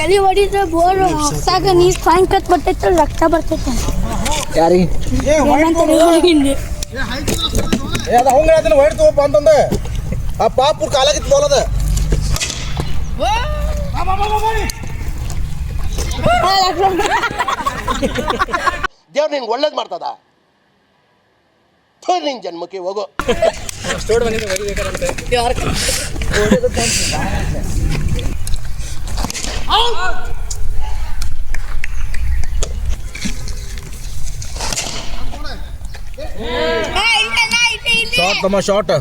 ತಲೆ ಹೊಡಿದ್ರೆ ಬೋರ್ ಸಾಗ ನೀರು ಸಾಯಂಕಾಲ ಬರ್ತೈತೆ ರಕ್ತ ಬರ್ತೈತೆ ಯಾರಿಗೆ ಹಂಗ ಅದನ್ನ ಹೊಡ್ತವಪ್ಪ ಅಂತಂದ ಆ ಪಾಪುರ್ ಕಾಲಾಗಿತ್ತು ಬೋಲದ ದೇವ್ರ ನಿನ್ಗೆ ಒಳ್ಳೇದು ಮಾಡ್ತದ ನಿನ್ ಜನ್ಮಕ್ಕೆ ಹೋಗೋ ಶಾರ್ಟ್ ತಮ್ಮ ಶಾರ್ಟ್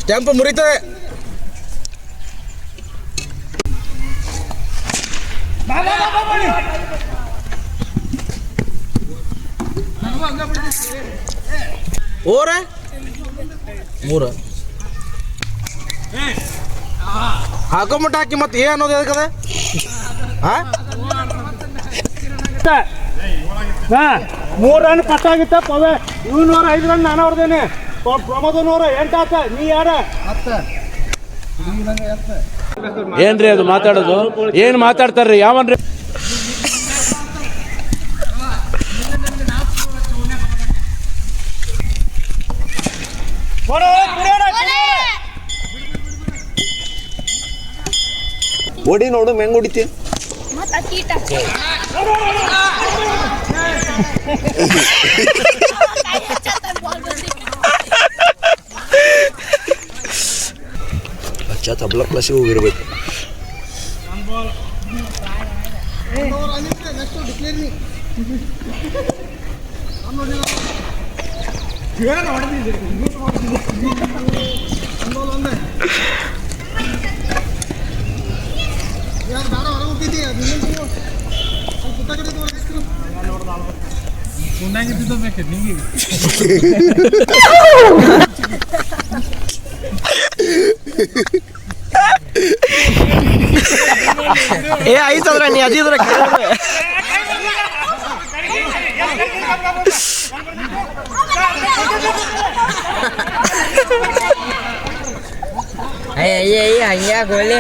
ಸ್ಟ್ಯಾಂಪ್ ಮುರಿತದೆ ಓರ ಮೂರ ಹಾಕೊಂಬಿಟ್ಟು ಹಾಕಿ ಮತ್ತೆ ಏ ಅನ್ನೋದು ಅದಕ್ಕದ ಮೂರು ರನ್ ಕಟ್ ಆಗಿತ್ತ ಪದ ಇವ್ನೂರ 5 ರನ್ ನಾನು ಹೊಡೆದೇನೆ ಪ್ರಮೋದ 108 ಆತ ನೀ ಯಾರ ಏನ್ರಿ ಅದು ಮಾತಾಡೋದು ಏನ್ ಮಾತಾಡ್ತಾರ್ರಿ ಯಾವನ್ರಿ ಹೊಡಿ ನೋಡು ಮೆಂಗ್ ಹೊಡಿತಿ ಅಚ್ಚ ತಬ್ಲ ಕ್ಲಾಸಿಗೆ ಹೋಗಿರ್ಬೇಕು ಏ ಆಯ್ತಂದ್ರ ನೀ ಅದಿದ್ರ ಹಂಗ್ಯಾಕ ಒಳ್ಳೆ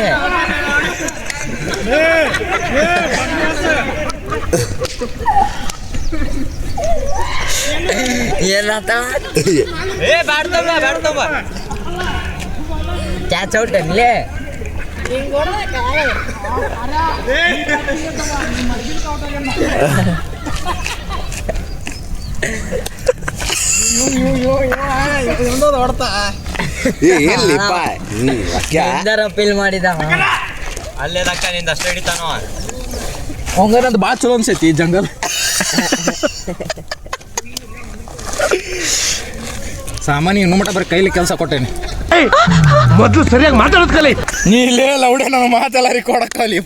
ಕ್ಯಾಚ್ ಔಟ್ ಅನ್ಲೇ ಅಪೀಲ್ ಮಾಡಿದ ಅಲ್ಲೇದಕ್ಕ ನಿಂದ ಅಷ್ಟು ಹಿಡಿತಾನೋ ಹಂಗ ನಂದು ಭಾಳ ಚಲೋ ಅನ್ಸೈತಿ ಜಂಗಲ್ ಸಾಮಾನ್ಯ ಇನ್ನೂ ಮಟ್ಟ ಬರೀ ಕೈಲಿ ಕೆಲಸ ಕೊಟ್ಟೇನಿ ಮೊದಲು ಸರಿಯಾಗಿ ಮಾತಾಡೋದು ಕಲಿ ನೀ ಇಲ್ಲೇ ಲೌಡೆ ನನ್ನ ಮಾತೆಲ್ಲ ರಿಕಾರ್ಡ್ ಕಲಿ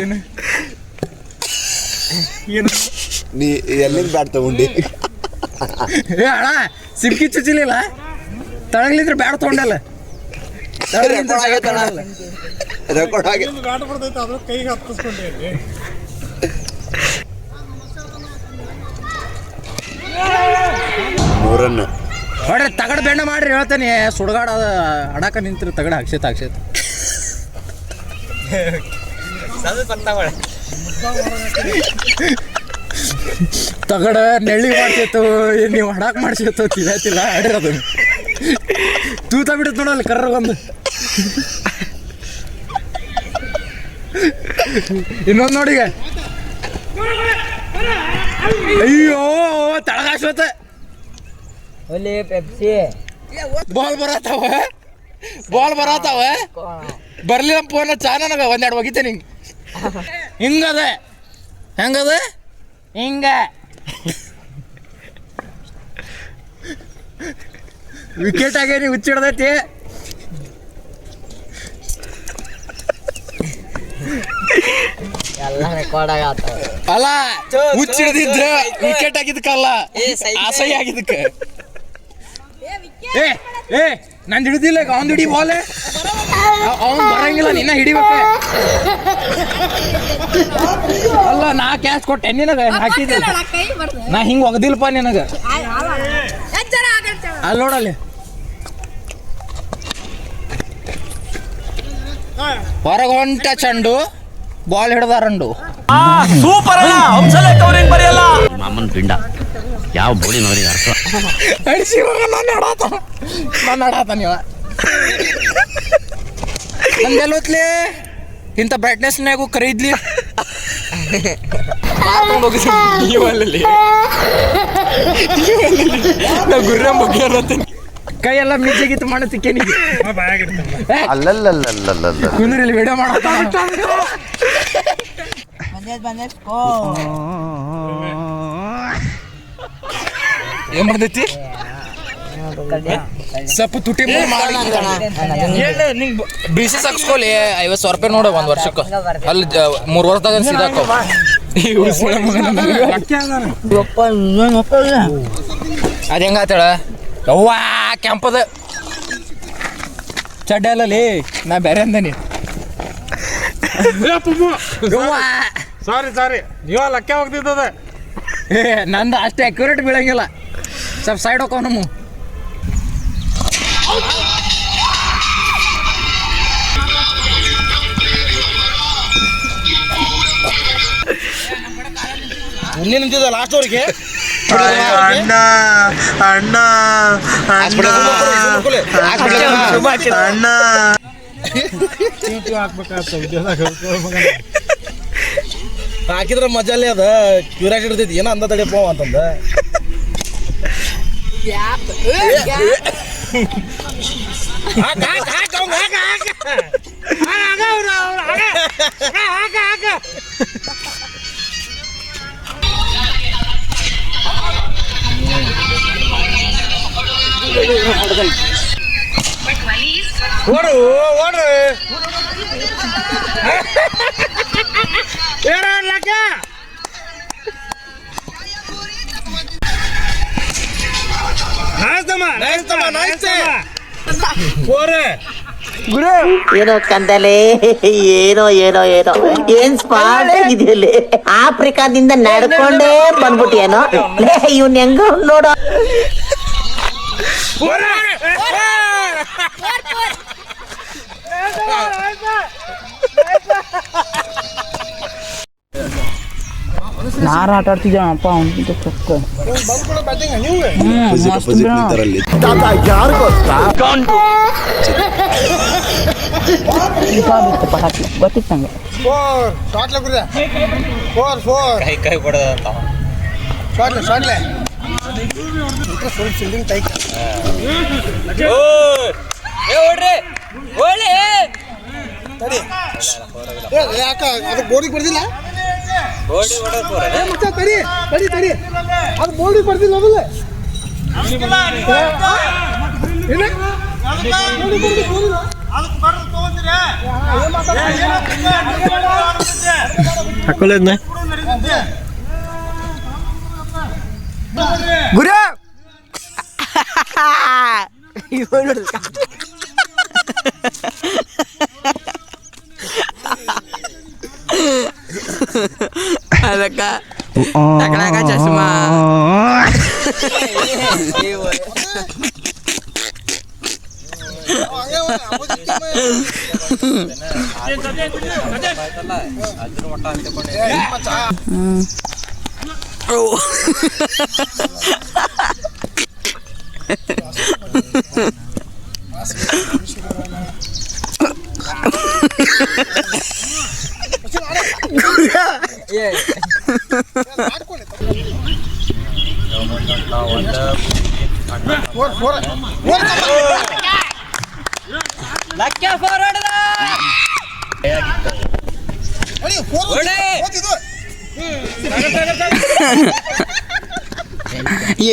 ಏನು ಏನು ನೀ ಎಲ್ಲಿಂದ ಬ್ಯಾಟ್ ತಗೊಂಡಿ ಏ ಅಣ್ಣ ಸಿಮ್ಕಿ ಚುಚ್ಚಿಲಿಲ್ಲ ತಳಗ್ಲಿದ್ರೆ ಬ್ಯಾಟ್ ತಗೊಂಡಲ್ಲ ರೆಕಾರ್ಡ್ ಆಗಿ ಕೈಗೆ ಹತ್ತಿಸ್ಕೊಂಡೆ ಮೂರನ್ನ ನೋಡ್ರಿ ತಗಡ್ ಬೆಂಡ ಮಾಡ್ರಿ ಹೇಳ್ತಾನೆ ಸುಡ್ಗಾಡ ಅಡಕ ನಿಂತ್ರಿ ತಗಡ ಅಕ್ಷೇತ ತಗಡ ನೆಳ್ಳಿ ಮಾಡ್ಸೈತು ನೀವು ಹಡಾಕ್ ಮಾಡ್ಸೈತು ತಿಲ್ಲ ಆಡಿರೋದು ತೂತ ಬಿಡುತ್ತೆ ನೋಡಲ್ಲ ಕರ್ರಗೊಂದು ಇನ್ನೊಂದು ನೋಡಿಗ ಅಯ್ಯೋ ತಳಗಾಶ್ವತ್ತ ಒಳ್ಳೆ ಪೆಪ್ಸಿ ಬಾಲ್ ಬರತ್ತಾವ ಬರ್ಲಿ ನಮ್ಮ ಫೋನ್ ಚಾ ನನಗ ಒಂದೆರಡು ಒಗಿತೇನೆ ಹಿಂಗದ ಹೆಂಗದ ಹಿಂಗ ವಿಕೆಟ್ ಆಗೇನಿ ಹುಚ್ಚಿಡ್ದೈತಿ ಎಲ್ಲ ರೆಕಾರ್ಡ್ ಆಗತ್ತ ಅಲ್ಲ ಹುಚ್ಚಿಡ್ದಿದ್ರ ವಿಕೆಟ್ ಆಗಿದ್ದಕ್ಕಲ್ಲ ಆಸೈ ಆಗಿದ್ದಕ್ಕ ಏ ನಂದು ಹಿಡಿದಿಲ್ಲ ಅವ್ನು ಹಿಡಿ ಬಾಲ್ ಅವ್ನು ಬರಂಗಿಲ್ಲ, ನಿನ್ನ ಹಿಡಿಬೇಕು. ಅಲ್ಲ ನಾ ಕ್ಯಾಶ್ ಕೊಟ್ಟೆ ನಿನಗೆ ಹಾಕಿದ್ದೆ, ನಾ ಹಿಂಗೆ ಒಗದಿಲ್ಲಪ್ಪ ನಿನಗೆ. ಅಲ್ಲಿ ನೋಡಲ್ಲಿ ಹೊರಗೆ ಹೊಂಟ ಚೆಂಡು ಬಾಲ್ ಹಿಡ್ದಾರಂಡು. ಮಾಮನ್ ಪಿಂಡ ಯಾವ ಬೋಳಿ ನೋಡಿ ಅರ್ಥ ಅಡಿಸಿ ನಾನು ಆಡಾತ ನೀವ ನಂದೆಲ್ಲೋತ್ಲಿ ಇಂಥ ಬ್ರೈಟ್ನೆಸ್ನಾಗೂ ಕರೀದ್ಲಿ ಹೋಗಿ ನಾ ಗುರ್ರ ಬಗ್ಗೆ ಅನ್ನತ್ತೀನಿ. ಕೈ ಎಲ್ಲ ಮಿಜ್ಜಿಗಿತ್ತು ಮಾಡ ತಿಕ್ಕೇನಿಗೆ ಕುಂದ್ರಲ್ಲಿ ವಿಡಿಯೋ ಮಾಡತ್ತ. ಏನ್ ಮಾಡ್ತೈತಿ ಸ್ವಲ್ಪ ತುಟಿ ಮಾಡಿ ಬಿಸಿ ಸಾಕ್ಸ್ಕೊಲಿ. 50,000 ರೂಪಾಯಿ ನೋಡ ಒಂದ್ ವರ್ಷಕ್ಕೆ. ಅಲ್ಲಿ 3 ವರ್ಷದಾಗ ಸಿದಾಕ ಅದ ಹೆಂಗಾತೇಳ ಅವ್ವಾ ಕೆಂಪದ ಚಡ್ಡ ಅಲ್ಲಲ್ಲಿ ನಾ ಬೇರೆ ಅಂದನಿ. ಸಾರಿ ನೀವ ಲಕ್ಕ ಹೋಗ್ತಿದ್ದದ. ನಂದು ಅಷ್ಟೇ ಅಕ್ಯುರೇಟ್ ಬೀಳಂಗಿಲ್ಲ, ಸ್ವಲ್ಪ ಸೈಡ್ ಹೋಗವ್ ನಮ್ಮ. ಇಲ್ಲಿ ನಿಂತಿದ್ದ ಲಾಸ್ಟ್ ಅವ್ರಿಗೆ ಅಣ್ಣ ಅಣ್ಣ ಅಣ್ಣ ಅಣ್ಣ ಹಾಕಿದ್ರ ಮಜಾಲೇ ಅದ. ಕ್ಯೂರಿಯಾಸಿಟಿ ಇರ್ತೈತಿ, ಏನೋ ಅಂದ ತಡಿಯಪ್ಪ ಅಂತಂದ. ಓಡು ಓಡು ಏನಾಗ್ಲಕ್ಕ ಏನೋ ಕಂದಲೆ ಏನೋ ಏನೋ ಏನೋ ಏನ್ ಸ್ಮಾರ್ಟ್ ಆಗಿದೆಯಲ್ಲಿ ಆಫ್ರಿಕಾದಿಂದ ನಡ್ಕೊಂಡೇ ಬಂದ್ಬಿಟ್ಟಿಯೇನೋ. ಇವ್ನ ಹೆಂಗ ನೋಡೋ. ನಾರು ಆಟ ಆಡ್ತಿದ್ದೇವಪ್ಪ ಅವ್ನಿಗಿಂತ ಚೊಕ್ಕ. ಪಟಾಕಿ ಗೊತ್ತಿತ್ತು ನಂಗೆ. ಕೈ ಕೊಡೋದಂತ ಯಾಕ ಅದು ಬೋರ್ಡಿಗೆ ಬರ್ದಿಲ್ಲ. ತಡಿ ಅದು ಬೋರ್ಡಿಗೆ ಬರ್ದಿಲ್ಲ ಅದಲ್ಲ. ಹಾಕೊಳ್ಳೋದ್ನ ಗುರು ಅದಕ್ಕ ಟಕಳಕ ಚಶ್ಮಾ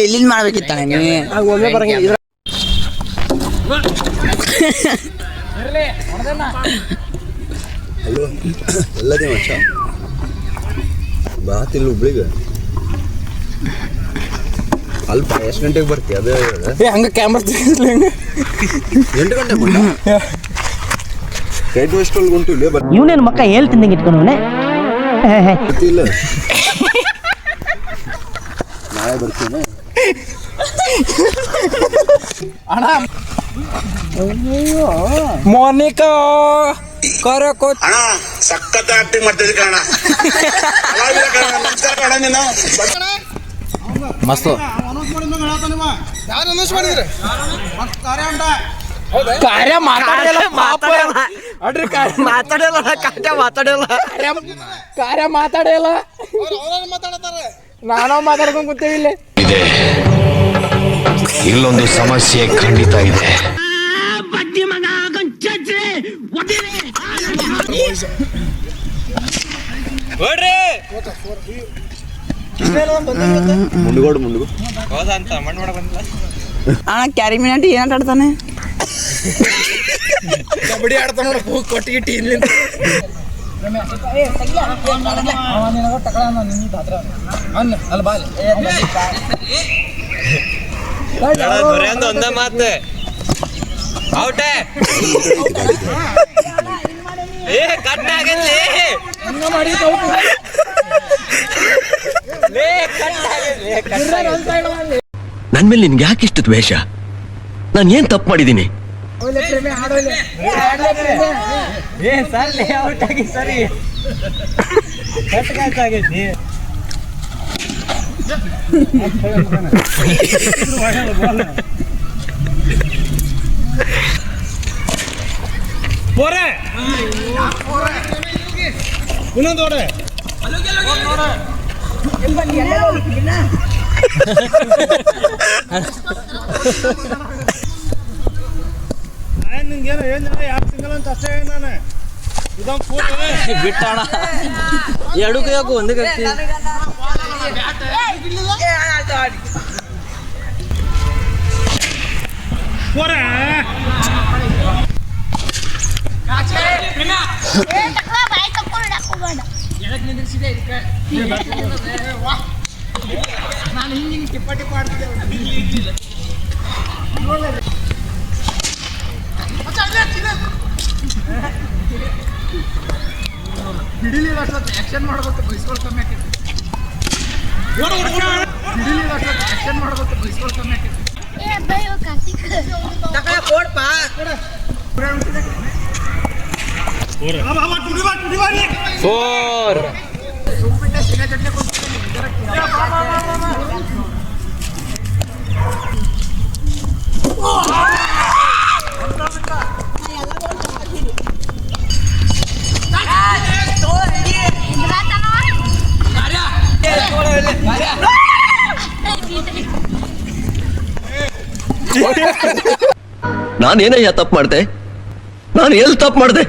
ಎಲ್ಲಿಂದ ಮಾಡ್ಬೇಕಿತ್ತ ಒಮ್ಮೆ ಬರಂಗಿಲ್ಲ. ಎಲ್ಲದೇ ಮಚ್ಚ ಬಾತಿಲ್ಲ ಹುಬ್ಳಿಗೆ ಅಲ್ಪ ಎಷ್ಟು ಗಂಟೆಗೆ ಬರ್ತೀಯ? ಅದೇ ಹಂಗೆ ಕ್ಯಾಮ್ರಾ ತೆಗಿಸ್ಲಿ ಹಂಗೆ 8 ಗಂಟೆ ರೈಟ್ ವೆಸ್ಟಲ್ಲಿ ಉಂಟು ಇವನೇನು ಮಕ್ಕ ಹೇಳ್ತಿದ್ದಂಗೆ ಇಟ್ಕೊಂಡವನೆ ಇಲ್ಲ ನಾಳೆ ಬರ್ತೀನಿ ಅಣ್ಣ ಮೋನಿಕಾ ಕರಕೋ ಅಣ್ಣ ಸಖತ್ ಆಕ್ಟಿಂಗ್ ಮಾಡ್ತಿದ್ದೆ ಕಣ ಮಸ್ತು ಯಾರು ಅನೌನ್ಸ್ ಮಾಡಿದ್ರಿ ಕಾರ್ಯ ಮಾತಾಡಲ್ಲ ಅಡ್ರಿ ಮಾತಾಡಲ್ಲ ಕಾರ್ಯ ಮಾತಾಡಲ್ಲ ಮಾತಾಡತಾರೆ ನಾನೋ ಮಾತಾಡ್ಕೊಂಡ್ ಕೂತೇವಿ ಇಲ್ಲಿ ಇಲ್ಲೊಂದು ಸಮಸ್ಯೆ ಖಂಡಿತ ಇದೆ. ಮುಂಡ್ಗೋಡು ಹೋದಂತ ಮಣ್ಣು ಮಾಡಕ್ ಬಂದಿಲ್ಲ. ಅಣ್ಣ ಕ್ಯಾರಿ ಮಿನಾಟಿ ಏನ್ ಆಟಾಡ್ತಾನೆ? ಕಬಡ್ಡಿ ಆಡ್ತಾನ ನೋಡ ಕೊಟ್ಟಿಗೆ ಟೀನ್ಲಿಂದ ಅಲ್ಲಿ ಬಾಲಿ ದೊರೆಯಂದ ಒಂದ ಮಾತು ಔಟೇ ಏ ಕಟ್ ಆಗಲಿ ನನ್ ಮೇಲೆ ನಿನ್ಗೆ ಯಾಕೆ ಇಷ್ಟು ದ್ವೇಷ? ನಾನು ಏನ್ ತಪ್ಪು ಮಾಡಿದ್ದೀನಿ? ಔಟ್ ಆಗಿ ಸರಿ ಕಟ್ ಆಗೈತಿ. ಇನ್ನೊಂದು ನೋಡ್ರೆ ನಿಂಗೇನು ಏನಿಲ್ಲ ಯಾಕೆ ಸಿಂಗಲ್ ಅಂತ ಅಷ್ಟೇ ನಾನು ಇದೊಂದು ಫೋನ್ ಬಿಟ್ಟಣ ಎರಡು ಕೈಯಾಗು ಒಂದೇ ಕಟ್ಟಿ ನಾನು ಹಿಂಗೆ ಟಿಪ್ಪ ಟಿಪ್ಪ ಆಡ್ತಿದ್ದೆ ಹಿಡಿಲಿಲ್ಲ ಅಷ್ಟೊತ್ತು ಆಕ್ಷನ್ ಮಾಡ್ಬೇಕು ಬೈಸ್ಕೊಳ್ತಾನೆ ಹಿಡಿಲಿಲ್ಲ ಅಷ್ಟೊತ್ತು ಆಕ್ಷನ್ ಮಾಡ್ಬೇಕು ಬೈಸ್ಕೊಳ್ತಾನೆ ಫೋರ್ ನಾನೇನಯ್ಯ ತಪ್ಪು ಮಾಡ್ದೆ? ನಾನು ಎಲ್ಲಿ ತಪ್ಪು ಮಾಡ್ದೆ?